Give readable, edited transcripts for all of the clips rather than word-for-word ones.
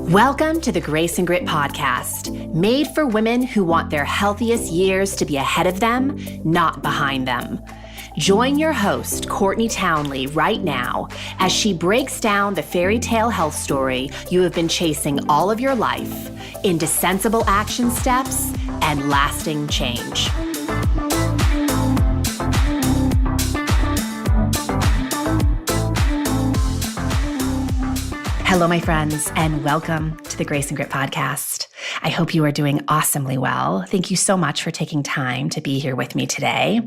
Welcome to the Grace and Grit podcast, made for women who want their healthiest years to be ahead of them, not behind them. Join your host, Courtney Townley, right now as she breaks down the fairy tale health story you have been chasing all of your life into sensible action steps and lasting change. Hello, my friends, and welcome to the Grace and Grit podcast. I hope you are doing awesomely well. Thank you so much for taking time to be here with me today.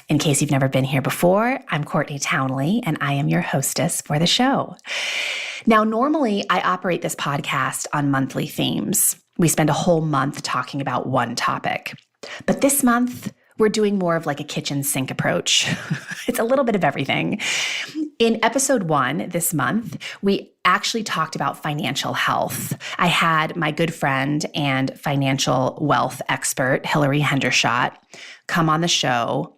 In case you've never been here before, I'm Courtney Townley, and I am your hostess for the show. Now, normally I operate this podcast on monthly themes. We spend a whole month talking about one topic. But this month, we're doing more of like a kitchen sink approach. It's a little bit of everything. In episode 1 this month, we actually talked about financial health. I had my good friend and financial wealth expert, Hillary Hendershot, come on the show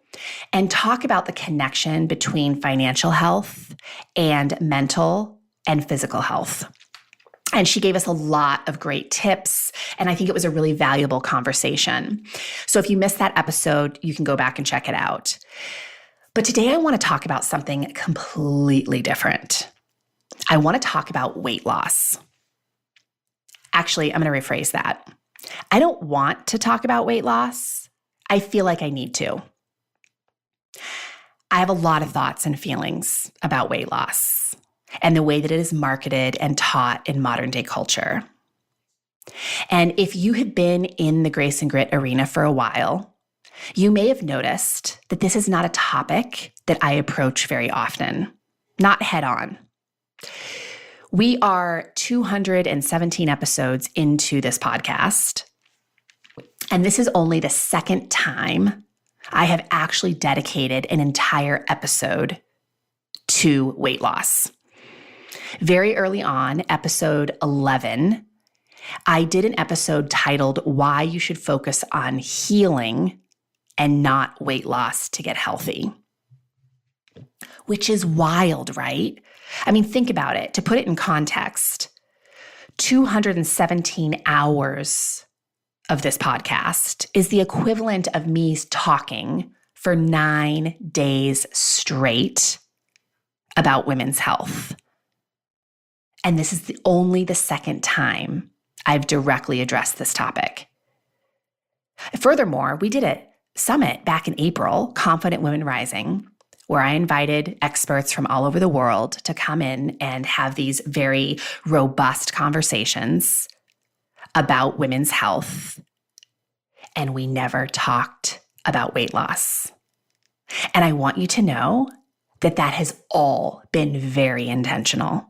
and talk about the connection between financial health and mental and physical health. And she gave us a lot of great tips, and I think it was a really valuable conversation. So if you missed that episode, you can go back and check it out. But today I want to talk about something completely different. I want to talk about weight loss. Actually, I'm going to rephrase that. I don't want to talk about weight loss. I feel like I need to. I have a lot of thoughts and feelings about weight loss and the way that it is marketed and taught in modern day culture. And if you have been in the Grace and Grit arena for a while, you may have noticed that this is not a topic that I approach very often, not head on. We are 217 episodes into this podcast, and this is only the second time I have actually dedicated an entire episode to weight loss. Very early on, episode 11, I did an episode titled Why You Should Focus on Healing and Not Weight Loss to Get Healthy. Which is wild, right? I mean, think about it. To put it in context, 217 hours of this podcast is the equivalent of me talking for 9 days straight about women's health. And this is only the second time I've directly addressed this topic. Furthermore, we did a summit back in April, Confident Women Rising, where I invited experts from all over the world to come in and have these very robust conversations about women's health. And we never talked about weight loss. And I want you to know that that has all been very intentional.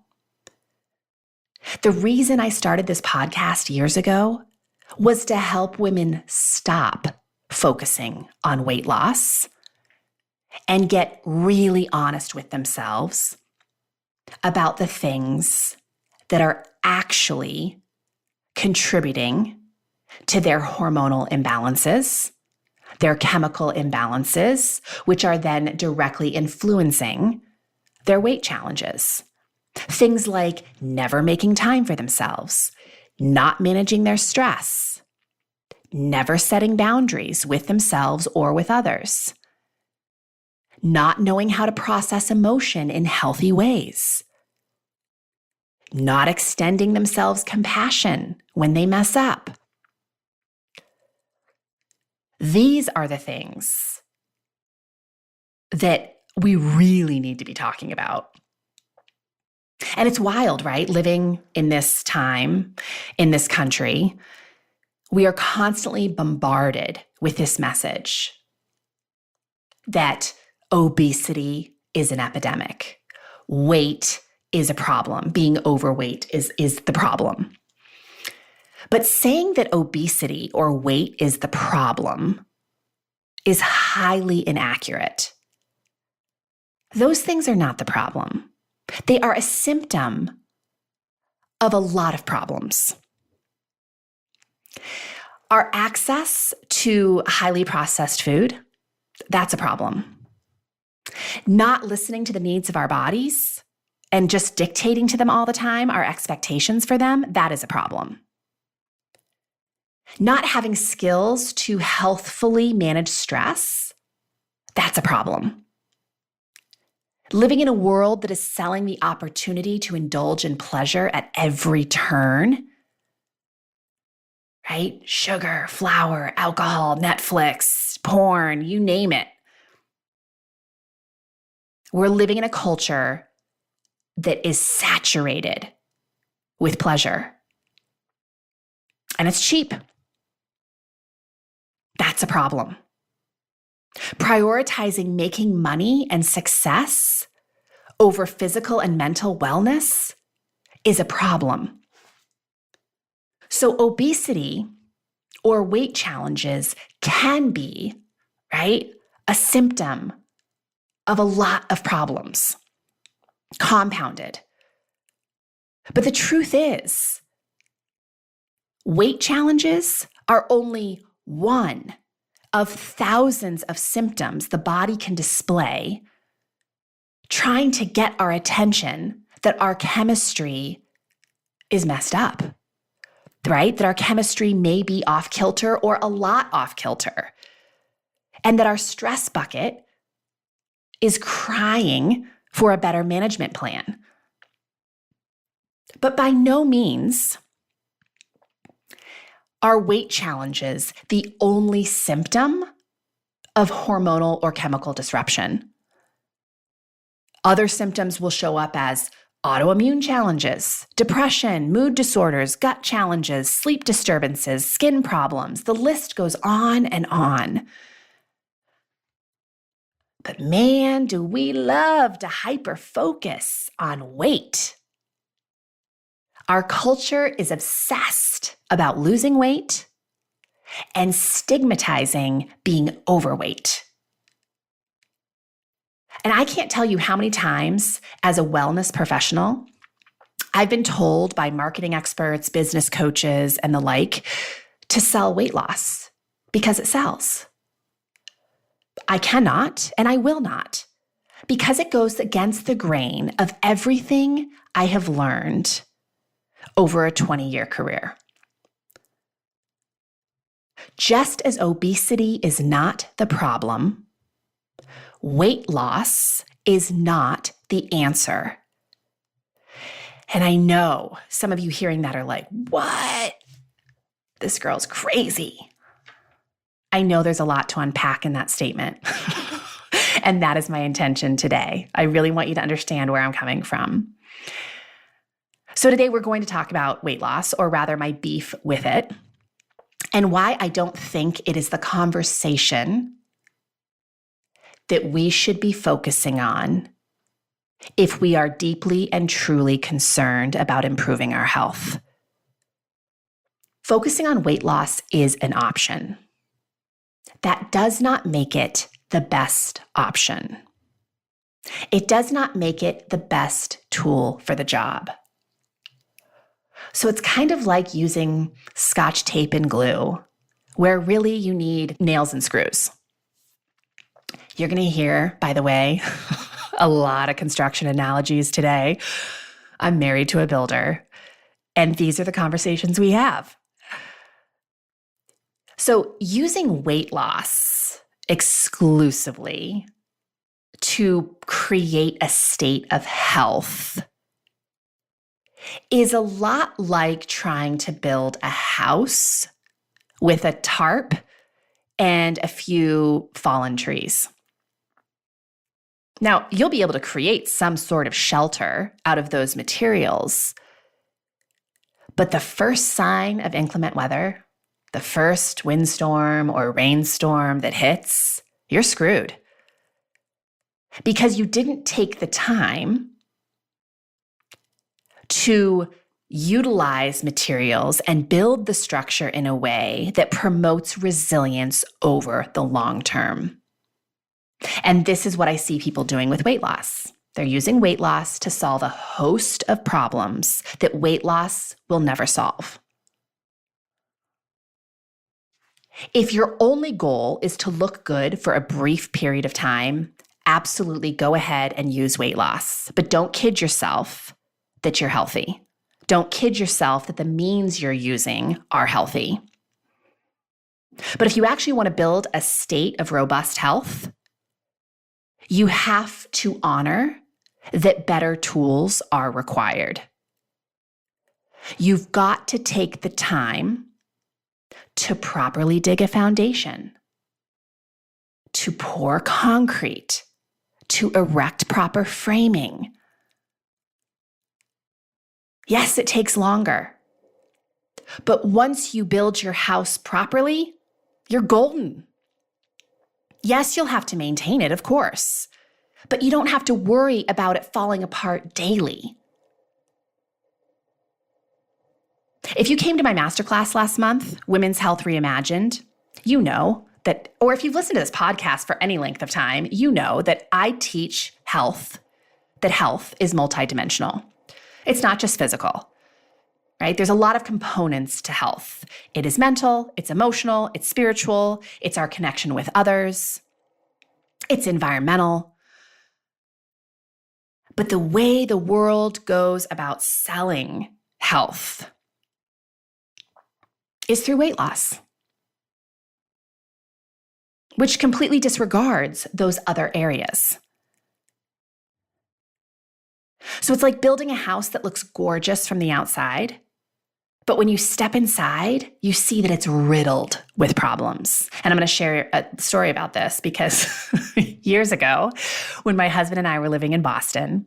The reason I started this podcast years ago was to help women stop focusing on weight loss and get really honest with themselves about the things that are actually contributing to their hormonal imbalances, their chemical imbalances, which are then directly influencing their weight challenges. Things like never making time for themselves, not managing their stress, never setting boundaries with themselves or with others, not knowing how to process emotion in healthy ways, not extending themselves compassion when they mess up. These are the things that we really need to be talking about. And it's wild, right? Living in this time, in this country, we are constantly bombarded with this message that obesity is an epidemic. Weight is a problem. Being overweight is the problem. But saying that obesity or weight is the problem is highly inaccurate. Those things are not the problem. They are a symptom of a lot of problems. Our access to highly processed food, that's a problem. Not listening to the needs of our bodies and just dictating to them all the time our expectations for them, that is a problem. Not having skills to healthfully manage stress, that's a problem. Living in a world that is selling the opportunity to indulge in pleasure at every turn, right? Sugar, flour, alcohol, Netflix, porn, you name it. We're living in a culture that is saturated with pleasure. And it's cheap. That's a problem. Prioritizing making money and success over physical and mental wellness is a problem. So obesity or weight challenges can be, right, a symptom of a lot of problems, compounded. But the truth is, weight challenges are only one of thousands of symptoms the body can display trying to get our attention that our chemistry is messed up, right? That our chemistry may be off kilter or a lot off kilter, and that our stress bucket is crying for a better management plan. But by no means are weight challenges the only symptom of hormonal or chemical disruption. Other symptoms will show up as autoimmune challenges, depression, mood disorders, gut challenges, sleep disturbances, skin problems. The list goes on and on. But man, do we love to hyperfocus on weight. Our culture is obsessed about losing weight and stigmatizing being overweight. And I can't tell you how many times as a wellness professional, I've been told by marketing experts, business coaches, and the like to sell weight loss because it sells. I cannot, and I will not, because it goes against the grain of everything I have learned over a 20-year career. Just as obesity is not the problem, weight loss is not the answer. And I know some of you hearing that are like, what? This girl's crazy. I know there's a lot to unpack in that statement. And that is my intention today. I really want you to understand where I'm coming from. So today we're going to talk about weight loss, or rather my beef with it, and why I don't think it is the conversation that we should be focusing on if we are deeply and truly concerned about improving our health. Focusing on weight loss is an option. That does not make it the best option. It does not make it the best tool for the job. So it's kind of like using Scotch tape and glue, where really you need nails and screws. You're going to hear, by the way, a lot of construction analogies today. I'm married to a builder, and these are the conversations we have. So using weight loss exclusively to create a state of health is a lot like trying to build a house with a tarp and a few fallen trees. Now, you'll be able to create some sort of shelter out of those materials, but the first sign of inclement weather, the first windstorm or rainstorm that hits, you're screwed. Because you didn't take the time to utilize materials and build the structure in a way that promotes resilience over the long term. And this is what I see people doing with weight loss. They're using weight loss to solve a host of problems that weight loss will never solve. If your only goal is to look good for a brief period of time absolutely go ahead and use weight loss, but don't kid yourself that you're healthy. Don't kid yourself that the means you're using are healthy. But if you actually want to build a state of robust health, you have to honor that better tools are required. You've got to take the time to properly dig a foundation, to pour concrete, to erect proper framing. Yes, it takes longer. But once you build your house properly, you're golden. Yes, you'll have to maintain it, of course, but you don't have to worry about it falling apart daily. If you came to my masterclass last month, Women's Health Reimagined, you know that, or if you've listened to this podcast for any length of time, you know that I teach that health is multidimensional. It's not just physical, right? There's a lot of components to health. It is mental, it's emotional, it's spiritual, it's our connection with others, it's environmental. But the way the world goes about selling health is through weight loss, which completely disregards those other areas. So it's like building a house that looks gorgeous from the outside, but when you step inside, you see that it's riddled with problems. And I'm going to share a story about this because years ago, when my husband and I were living in Boston,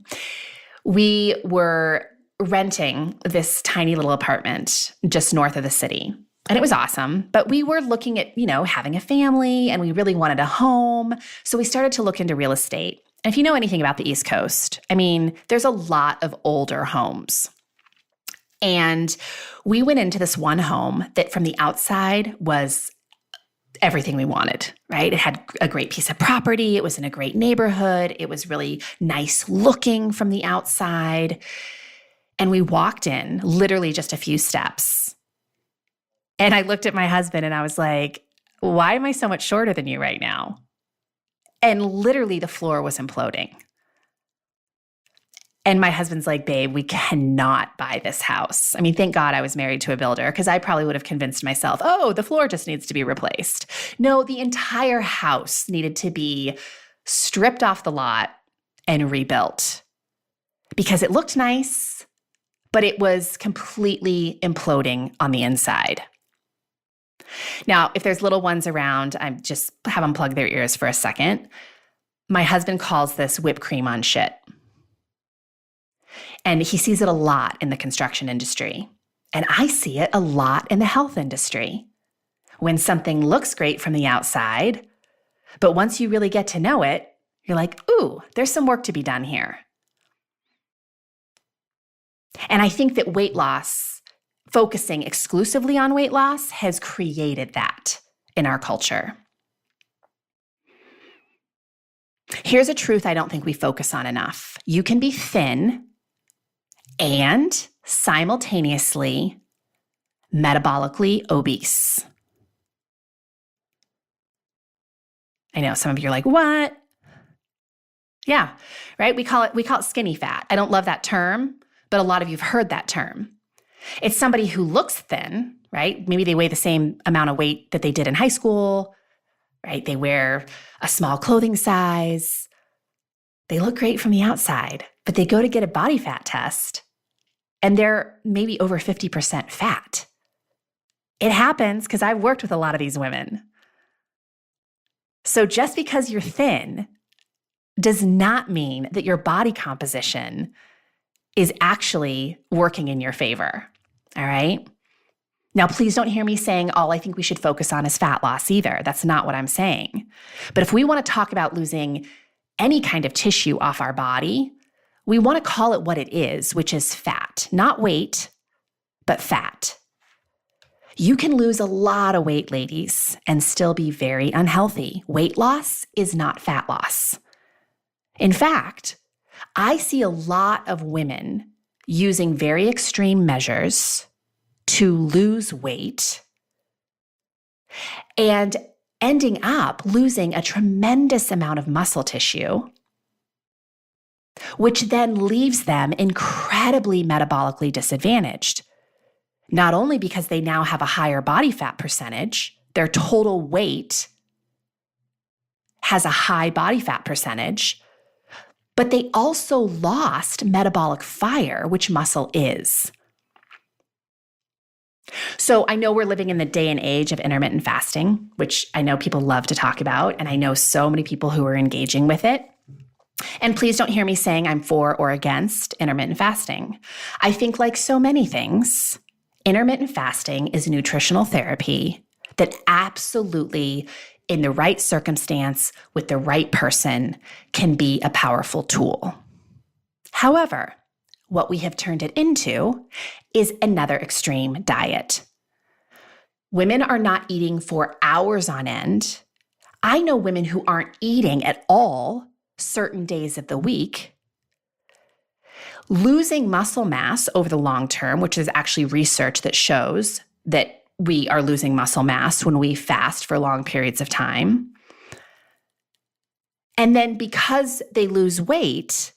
we were renting this tiny little apartment just north of the city. And it was awesome, but we were looking at, having a family, and we really wanted a home. So we started to look into real estate. And if you know anything about the East Coast, there's a lot of older homes. And we went into this one home that from the outside was everything we wanted, right? It had a great piece of property. It was in a great neighborhood. It was really nice looking from the outside. And we walked in literally just a few steps. And I looked at my husband and I was like, why am I so much shorter than you right now? And literally the floor was imploding. And my husband's like, babe, we cannot buy this house. Thank God I was married to a builder, because I probably would have convinced myself, oh, the floor just needs to be replaced. No, the entire house needed to be stripped off the lot and rebuilt because it looked nice, but it was completely imploding on the inside. Now, if there's little ones around, I just have them plug their ears for a second. My husband calls this whipped cream on shit. And he sees it a lot in the construction industry. And I see it a lot in the health industry. When something looks great from the outside, but once you really get to know it, you're like, ooh, there's some work to be done here. And I think that weight loss, focusing exclusively on weight loss, has created that in our culture. Here's a truth I don't think we focus on enough. You can be thin and simultaneously metabolically obese. I know some of you are like, what? Yeah, right? We call it skinny fat. I don't love that term, but a lot of you have heard that term. It's somebody who looks thin, right? Maybe they weigh the same amount of weight that they did in high school, right? They wear a small clothing size. They look great from the outside, but they go to get a body fat test and they're maybe over 50% fat. It happens because I've worked with a lot of these women. So just because you're thin does not mean that your body composition is actually working in your favor. All right? Now, please don't hear me saying all I think we should focus on is fat loss either. That's not what I'm saying. But if we want to talk about losing any kind of tissue off our body, we want to call it what it is, which is fat. Not weight, but fat. You can lose a lot of weight, ladies, and still be very unhealthy. Weight loss is not fat loss. In fact, I see a lot of women using very extreme measures to lose weight and ending up losing a tremendous amount of muscle tissue, which then leaves them incredibly metabolically disadvantaged. Not only because they now have a higher body fat percentage, their total weight has a high body fat percentage, but they also lost metabolic fire, which muscle is. So I know we're living in the day and age of intermittent fasting, which I know people love to talk about, and I know so many people who are engaging with it. And please don't hear me saying I'm for or against intermittent fasting. I think, like so many things, intermittent fasting is nutritional therapy that absolutely, in the right circumstance, with the right person, can be a powerful tool. However, what we have turned it into is another extreme diet. Women are not eating for hours on end. I know women who aren't eating at all certain days of the week. Losing muscle mass over the long term, which is actually research that shows that we are losing muscle mass when we fast for long periods of time. And then because they lose weight,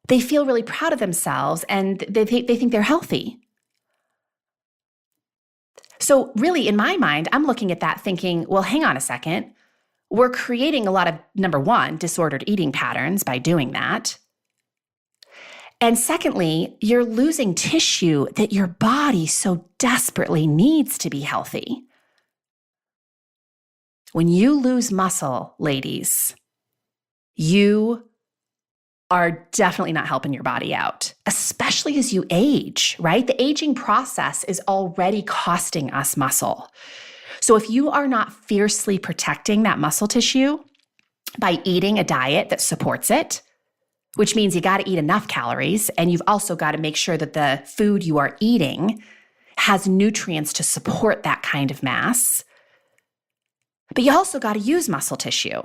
they feel really proud of themselves and they think they're healthy. So really, in my mind, I'm looking at that thinking, well, hang on a second. We're creating a lot of, number one, disordered eating patterns by doing that. And secondly, you're losing tissue that your body so desperately needs to be healthy. When you lose muscle, ladies, you are definitely not helping your body out, especially as you age, right? The aging process is already costing us muscle. So if you are not fiercely protecting that muscle tissue by eating a diet that supports it, which means you got to eat enough calories, and you've also got to make sure that the food you are eating has nutrients to support that kind of mass. But you also got to use muscle tissue,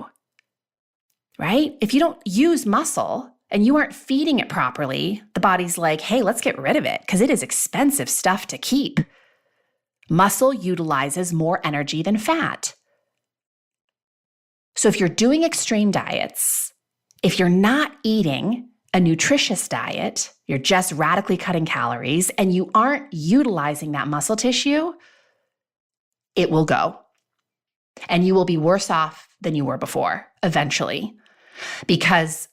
right? If you don't use muscle and you aren't feeding it properly, the body's like, hey, let's get rid of it because it is expensive stuff to keep. Muscle utilizes more energy than fat. So if you're doing extreme diets, if you're not eating a nutritious diet, you're just radically cutting calories, and you aren't utilizing that muscle tissue, it will go. And you will be worse off than you were before, eventually. Because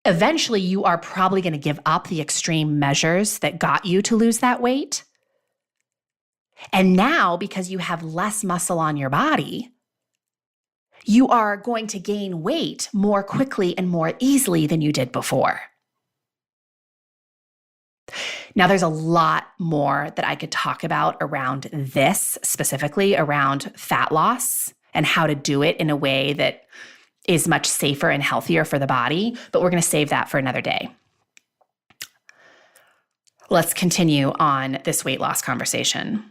eventually you are probably going to give up the extreme measures that got you to lose that weight. And now, because you have less muscle on your body, you are going to gain weight more quickly and more easily than you did before. Now, there's a lot more that I could talk about around this, specifically around fat loss and how to do it in a way that is much safer and healthier for the body, but we're going to save that for another day. Let's continue on this weight loss conversation.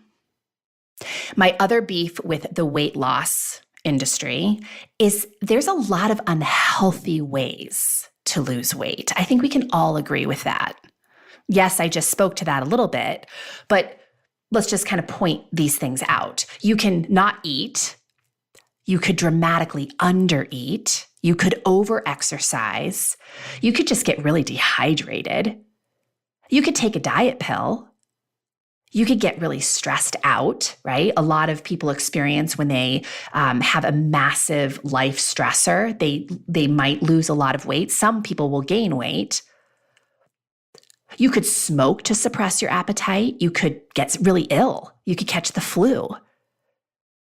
My other beef with the weight loss industry is there's a lot of unhealthy ways to lose weight. I think we can all agree with that. Yes, I just spoke to that a little bit, but let's just kind of point these things out. You can not eat. You could dramatically undereat. You could overexercise. You could just get really dehydrated. You could take a diet pill. You could get really stressed out, right? A lot of people experience when they have a massive life stressor, they might lose a lot of weight. Some people will gain weight. You could smoke to suppress your appetite. You could get really ill. You could catch the flu.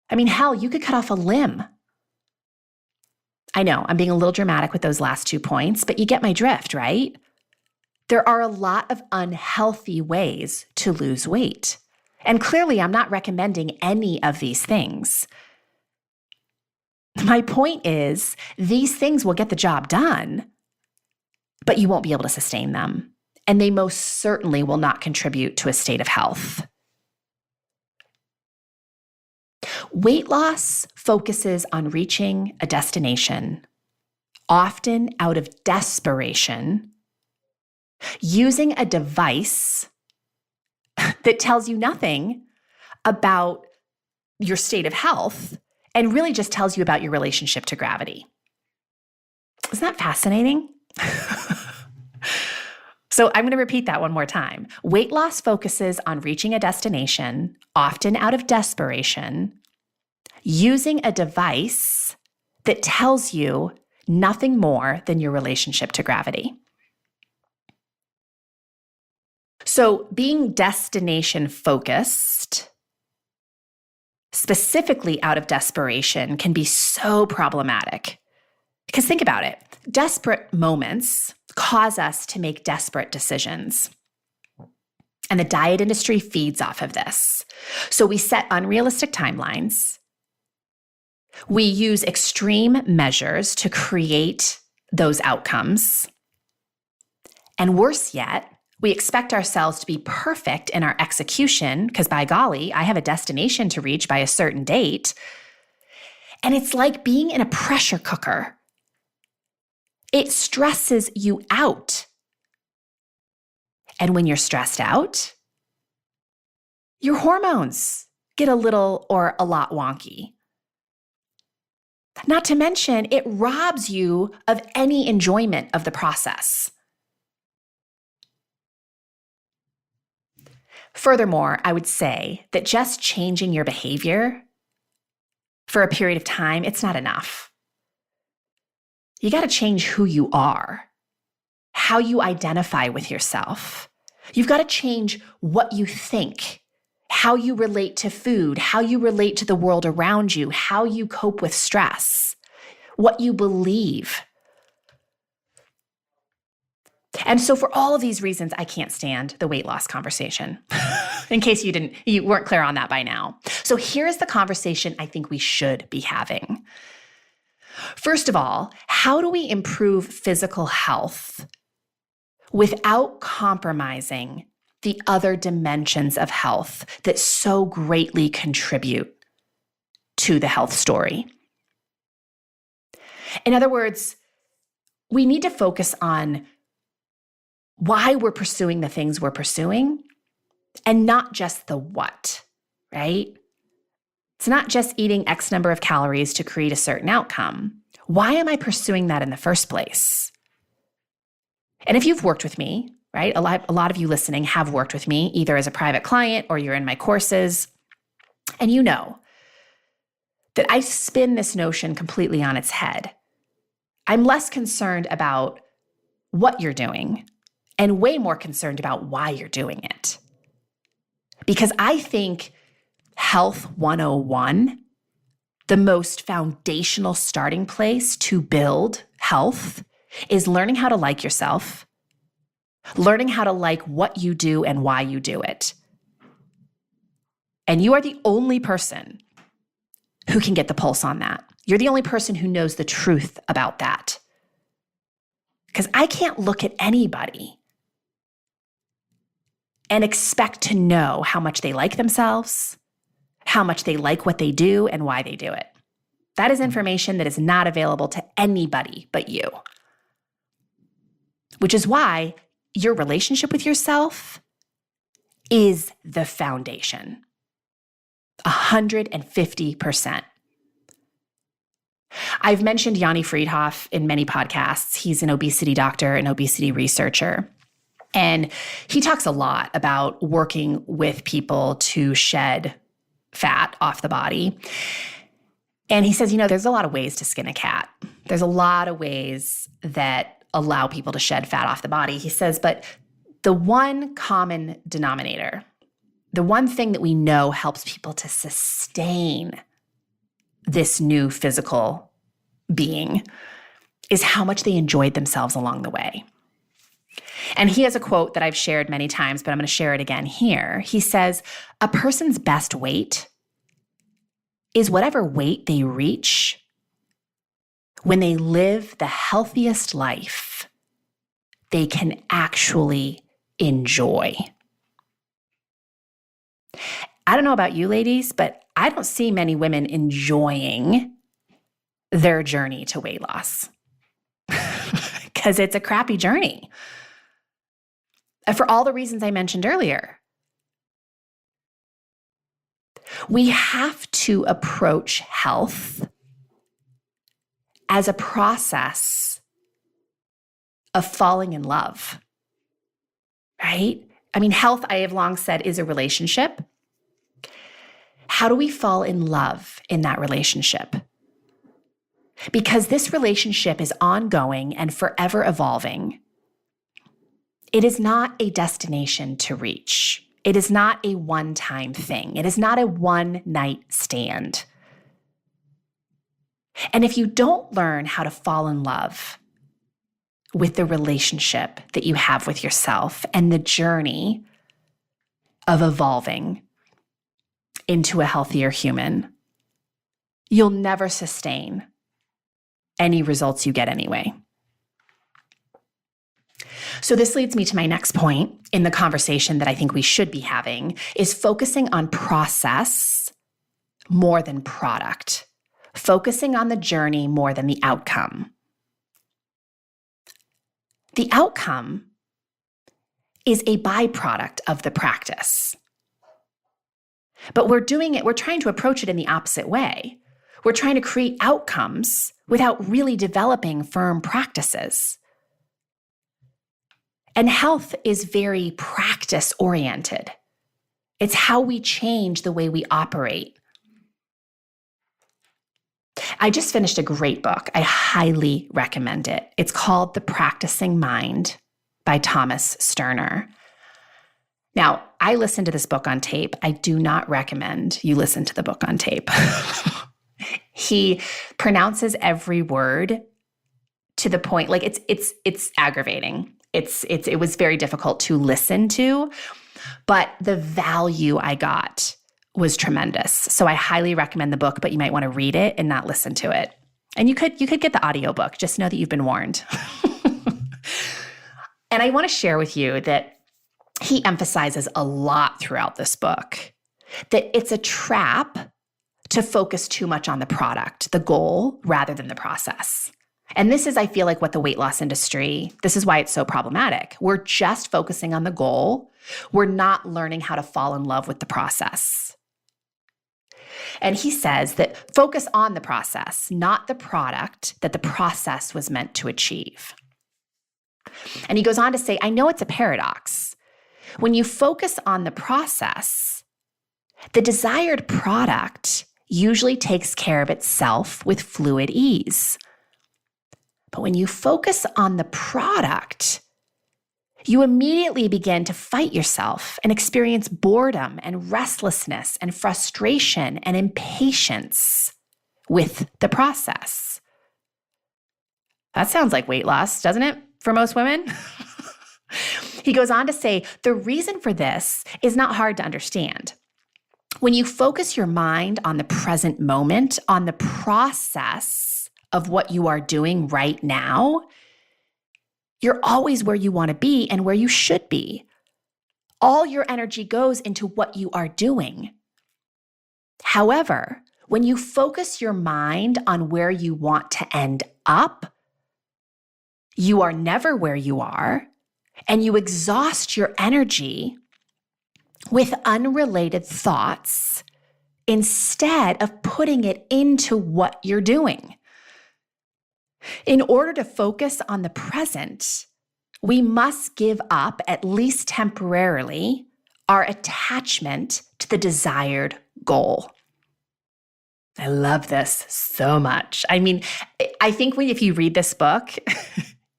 I mean, hell, you could cut off a limb. I know I'm being a little dramatic with those last 2 points, but you get my drift, right? There are a lot of unhealthy ways to lose weight. And clearly, I'm not recommending any of these things. My point is, these things will get the job done, but you won't be able to sustain them. And they most certainly will not contribute to a state of health. Weight loss focuses on reaching a destination, often out of desperation, using a device that tells you nothing about your state of health and really just tells you about your relationship to gravity. Isn't that fascinating? So I'm going to repeat that one more time. Weight loss focuses on reaching a destination, often out of desperation, using a device that tells you nothing more than your relationship to gravity. So being destination focused, specifically out of desperation, can be so problematic. Because think about it. Desperate moments cause us to make desperate decisions. And the diet industry feeds off of this. So we set unrealistic timelines. We use extreme measures to create those outcomes. And worse yet, we expect ourselves to be perfect in our execution because, by golly, I have a destination to reach by a certain date. And it's like being in a pressure cooker. It stresses you out. And when you're stressed out, your hormones get a little or a lot wonky. Not to mention, it robs you of any enjoyment of the process. Furthermore, I would say that just changing your behavior for a period of time, it's not enough. You got to change who you are, how you identify with yourself. You've got to change what you think, how you relate to food, how you relate to the world around you, how you cope with stress, what you believe. And so for all of these reasons, I can't stand the weight loss conversation, in case you weren't clear on that by now. So here's the conversation I think we should be having. First of all, how do we improve physical health without compromising the other dimensions of health that so greatly contribute to the health story? In other words, we need to focus on why we're pursuing the things we're pursuing and not just the what, right? It's not just eating X number of calories to create a certain outcome. Why am I pursuing that in the first place? And if you've worked with me, right? A lot of you listening have worked with me either as a private client or you're in my courses, and you know that I spin this notion completely on its head. I'm less concerned about what you're doing and way more concerned about why you're doing it. Because I think Health 101, the most foundational starting place to build health, is learning how to like yourself, learning how to like what you do and why you do it. And you are the only person who can get the pulse on that. You're the only person who knows the truth about that. Because I can't look at anybody and expect to know how much they like themselves, how much they like what they do, and why they do it. That is information that is not available to anybody but you. Which is why your relationship with yourself is the foundation. 150%. I've mentioned Yanni Friedhoff in many podcasts. He's an obesity doctor, an obesity researcher. And he talks a lot about working with people to shed fat off the body. And he says, there's a lot of ways to skin a cat. There's a lot of ways that allow people to shed fat off the body. He says, but the one common denominator, the one thing that we know helps people to sustain this new physical being is how much they enjoyed themselves along the way. And he has a quote that I've shared many times, but I'm going to share it again here. He says, a person's best weight is whatever weight they reach when they live the healthiest life they can actually enjoy. I don't know about you ladies, but I don't see many women enjoying their journey to weight loss because it's a crappy journey. For all the reasons I mentioned earlier. We have to approach health as a process of falling in love, right? I mean, health, I have long said, is a relationship. How do we fall in love in that relationship? Because this relationship is ongoing and forever evolving. It is not a destination to reach. It is not a one-time thing. It is not a one-night stand. And if you don't learn how to fall in love with the relationship that you have with yourself and the journey of evolving into a healthier human, you'll never sustain any results you get anyway. So this leads me to my next point in the conversation that I think we should be having is focusing on process more than product, focusing on the journey more than the outcome. The outcome is a byproduct of the practice. But we're trying to approach it in the opposite way. We're trying to create outcomes without really developing firm practices. And health is very practice-oriented. It's how we change the way we operate. I just finished a great book. I highly recommend it. It's called The Practicing Mind by Thomas Sterner. Now, I listened to this book on tape. I do not recommend you listen to the book on tape. He pronounces every word to the point, like it's aggravating. It was very difficult to listen to, but the value I got was tremendous. So I highly recommend the book, but you might want to read it and not listen to it. And you could get the audiobook. Just know that you've been warned. And I want to share with you that he emphasizes a lot throughout this book that it's a trap to focus too much on the product, the goal, rather than the process. And this is, I feel like, what the weight loss industry, this is why it's so problematic. We're just focusing on the goal. We're not learning how to fall in love with the process. And he says that focus on the process, not the product that the process was meant to achieve. And he goes on to say, I know it's a paradox. When you focus on the process, the desired product usually takes care of itself with fluid ease. But when you focus on the product, you immediately begin to fight yourself and experience boredom and restlessness and frustration and impatience with the process. That sounds like weight loss, doesn't it, for most women? He goes on to say, the reason for this is not hard to understand. When you focus your mind on the present moment, on the process of what you are doing right now, you're always where you want to be and where you should be. All your energy goes into what you are doing. However, when you focus your mind on where you want to end up, you are never where you are, and you exhaust your energy with unrelated thoughts instead of putting it into what you're doing. In order to focus on the present, we must give up, at least temporarily, our attachment to the desired goal. I love this so much. I mean, I think if you read this book,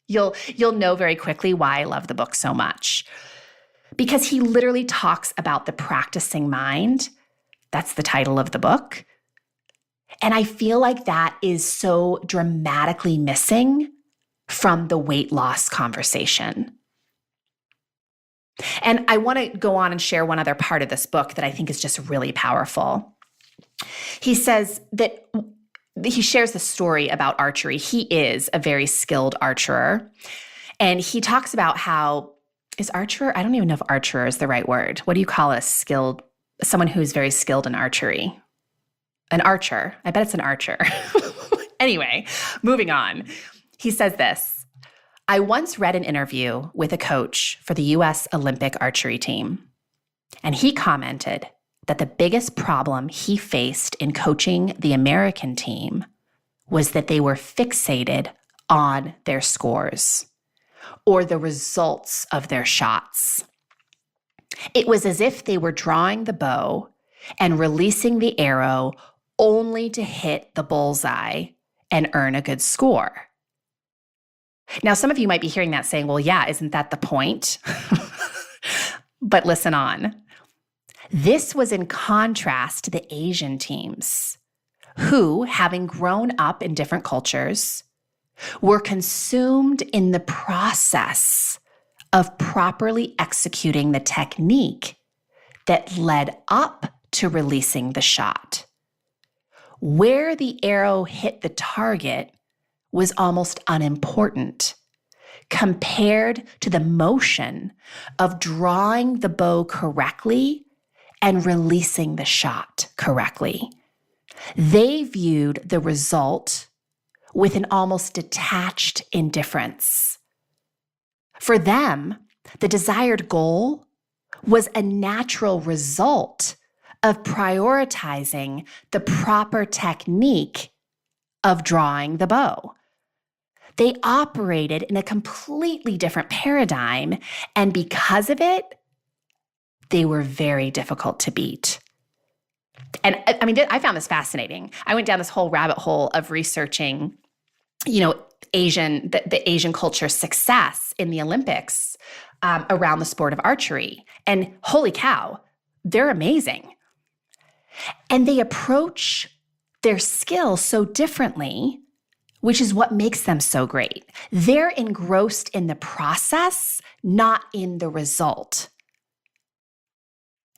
you'll know very quickly why I love the book so much. Because he literally talks about the practicing mind. That's the title of the book. And I feel like that is so dramatically missing from the weight loss conversation. And I want to go on and share one other part of this book that I think is just really powerful. He says that he shares the story about archery. He is a very skilled archer. And he talks about how, is archer? I don't even know if archer is the right word. What do you call someone who's very skilled in archery? An archer. I bet it's an archer. Anyway, moving on. He says this, I once read an interview with a coach for the U.S. Olympic archery team, and he commented, that the biggest problem he faced in coaching the American team was that they were fixated on their scores or the results of their shots. It was as if they were drawing the bow and releasing the arrow only to hit the bullseye and earn a good score. Now, some of you might be hearing that saying, well, yeah, isn't that the point? But listen on. This was in contrast to the Asian teams who, having grown up in different cultures, were consumed in the process of properly executing the technique that led up to releasing the shot. Where the arrow hit the target was almost unimportant compared to the motion of drawing the bow correctly and releasing the shot correctly. They viewed the result with an almost detached indifference. For them, the desired goal was a natural result of prioritizing the proper technique of drawing the bow. They operated in a completely different paradigm, and because of it, they were very difficult to beat. And I mean, I found this fascinating. I went down this whole rabbit hole of researching, the Asian culture's success in the Olympics around the sport of archery. And holy cow, they're amazing. And they approach their skill so differently, which is what makes them so great. They're engrossed in the process, not in the result.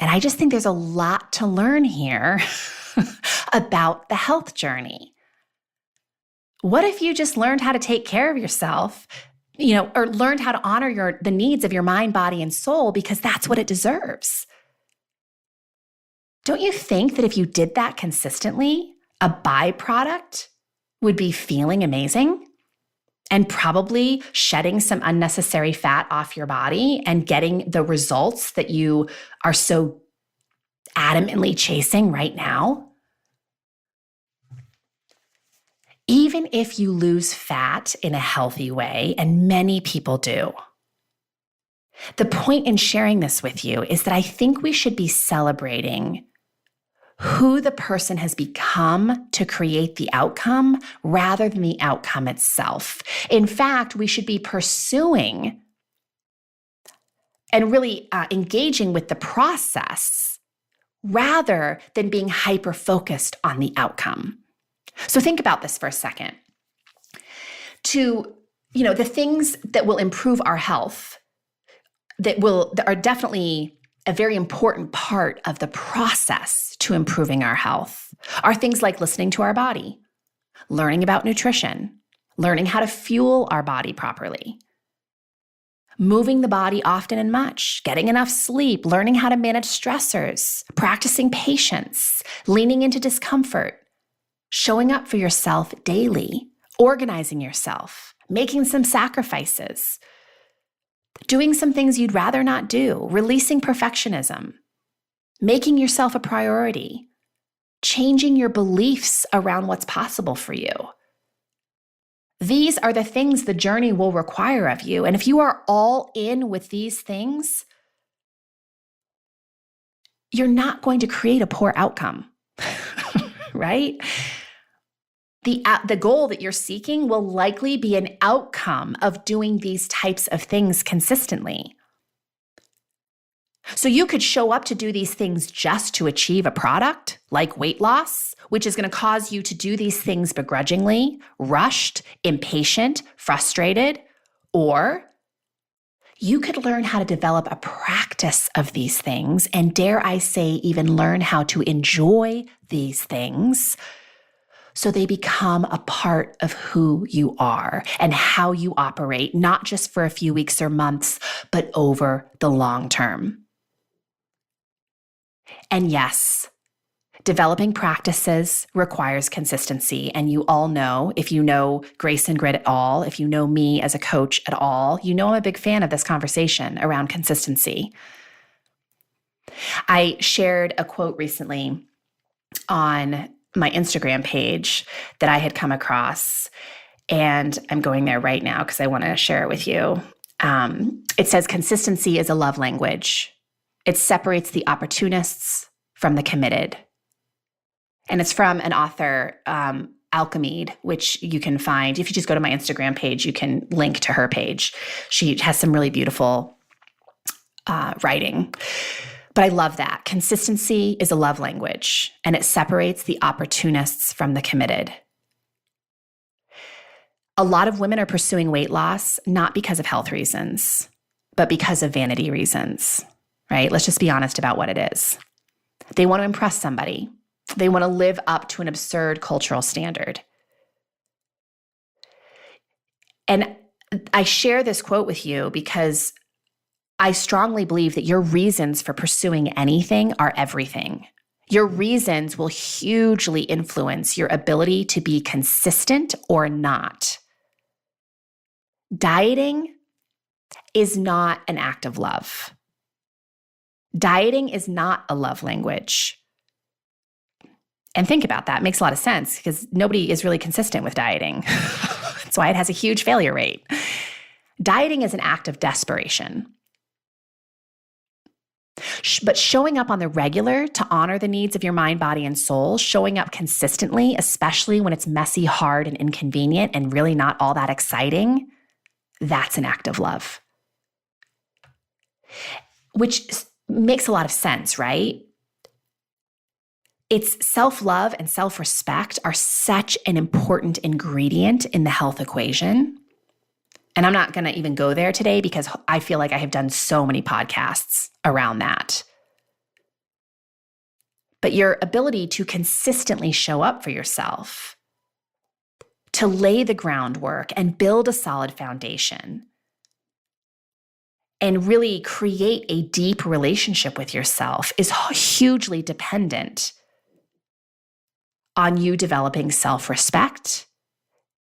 And I just think there's a lot to learn here about the health journey. What if you just learned how to take care of yourself, or learned how to honor the needs of your mind, body, and soul because that's what it deserves? Don't you think that if you did that consistently, a byproduct would be feeling amazing and probably shedding some unnecessary fat off your body and getting the results that you are so adamantly chasing right now? Even if you lose fat in a healthy way, and many people do, the point in sharing this with you is that I think we should be celebrating who the person has become to create the outcome rather than the outcome itself. In fact, we should be pursuing and really engaging with the process rather than being hyper-focused on the outcome. So think about this for a second. The things that will improve our health, that are definitely a very important part of the process to improving our health, are things like listening to our body, learning about nutrition, learning how to fuel our body properly, moving the body often and much, getting enough sleep, learning how to manage stressors, practicing patience, leaning into discomfort, showing up for yourself daily, organizing yourself, making some sacrifices, doing some things you'd rather not do, releasing perfectionism, making yourself a priority, changing your beliefs around what's possible for you. These are the things the journey will require of you. And if you are all in with these things, you're not going to create a poor outcome, right? The goal that you're seeking will likely be an outcome of doing these types of things consistently. So you could show up to do these things just to achieve a product like weight loss, which is going to cause you to do these things begrudgingly, rushed, impatient, frustrated, or you could learn how to develop a practice of these things and, dare I say, even learn how to enjoy these things so they become a part of who you are and how you operate, not just for a few weeks or months, but over the long term. And yes, developing practices requires consistency. And you all know, if you know Grace and Grit at all, if you know me as a coach at all, you know I'm a big fan of this conversation around consistency. I shared a quote recently on my Instagram page that I had come across, and I'm going there right now because I want to share it with you. It says, consistency is a love language. It separates the opportunists from the committed. And it's from an author, Alchemede, which you can find. If you just go to my Instagram page, you can link to her page. She has some really beautiful writing. But I love that. Consistency is a love language, and it separates the opportunists from the committed. A lot of women are pursuing weight loss, not because of health reasons, but because of vanity reasons, right? Let's just be honest about what it is. They want to impress somebody. They want to live up to an absurd cultural standard. And I share this quote with you because I strongly believe that your reasons for pursuing anything are everything. Your reasons will hugely influence your ability to be consistent or not. Dieting is not an act of love. Dieting is not a love language. And think about that. It makes a lot of sense because nobody is really consistent with dieting. That's why it has a huge failure rate. Dieting is an act of desperation. But showing up on the regular to honor the needs of your mind, body, and soul, showing up consistently, especially when it's messy, hard, and inconvenient and really not all that exciting, that's an act of love. Which makes a lot of sense, right? It's self-love and self-respect are such an important ingredient in the health equation. And I'm not going to even go there today because I feel like I have done so many podcasts around that. But your ability to consistently show up for yourself, to lay the groundwork and build a solid foundation, and really create a deep relationship with yourself is hugely dependent on you developing self-respect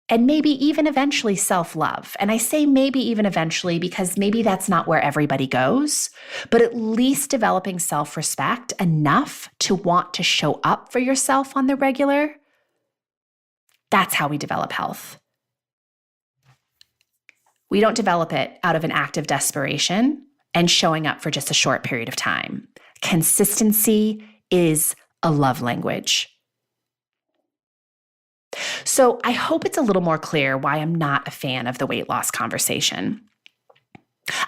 and maybe even eventually self-love. And I say maybe even eventually because maybe that's not where everybody goes, but at least developing self-respect enough to want to show up for yourself on the regular. That's how we develop health. We don't develop it out of an act of desperation and showing up for just a short period of time. Consistency is a love language. So I hope it's a little more clear why I'm not a fan of the weight loss conversation.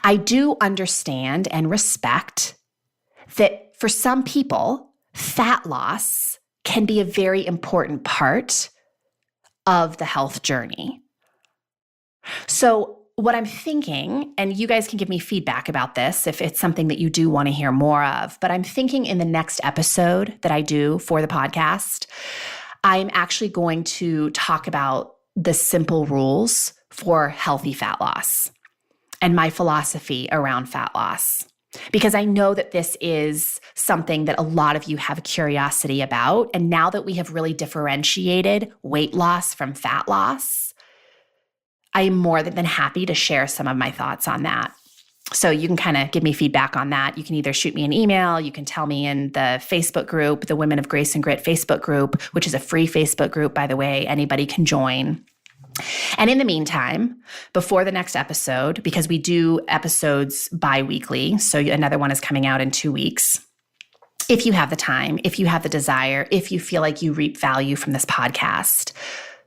I do understand and respect that for some people, fat loss can be a very important part of the health journey. So what I'm thinking, and you guys can give me feedback about this if it's something that you do want to hear more of, but I'm thinking in the next episode that I do for the podcast, I'm actually going to talk about the simple rules for healthy fat loss and my philosophy around fat loss. Because I know that this is something that a lot of you have a curiosity about. And now that we have really differentiated weight loss from fat loss, I am more than happy to share some of my thoughts on that. So you can kind of give me feedback on that. You can either shoot me an email, you can tell me in the Facebook group, the Women of Grace and Grit Facebook group, which is a free Facebook group, by the way, anybody can join. And in the meantime, before the next episode, because we do episodes bi-weekly, so another one is coming out in 2 weeks. If you have the time, if you have the desire, if you feel like you reap value from this podcast,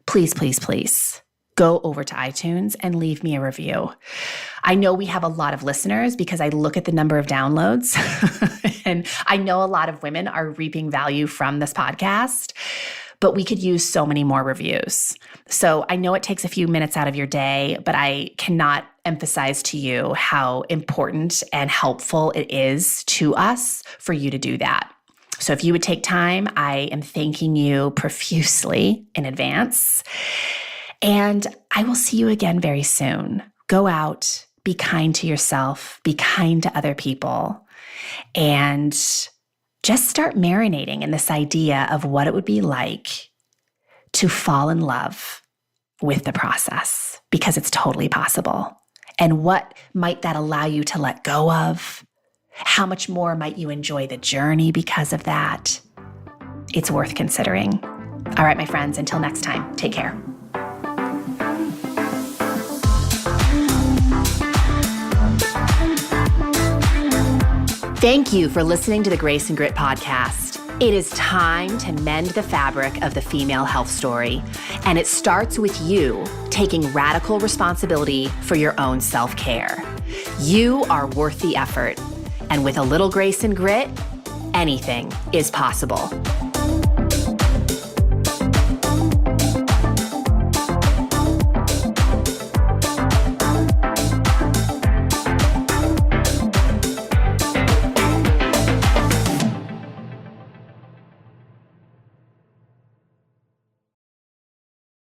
please, please, please go over to iTunes and leave me a review. I know we have a lot of listeners because I look at the number of downloads and I know a lot of women are reaping value from this podcast, but we could use so many more reviews. So I know it takes a few minutes out of your day, but I cannot emphasize to you how important and helpful it is to us for you to do that. So if you would take time, I am thanking you profusely in advance. And I will see you again very soon. Go out, be kind to yourself, be kind to other people, and just start marinating in this idea of what it would be like to fall in love with the process, because it's totally possible. And what might that allow you to let go of How much more might you enjoy the journey because of that? It's worth considering. All right, my friends, until next time, take care. Thank you for listening to the Grace and Grit podcast. It is time to mend the fabric of the female health story, and it starts with you taking radical responsibility for your own self-care. You are worth the effort, and with a little grace and grit, anything is possible.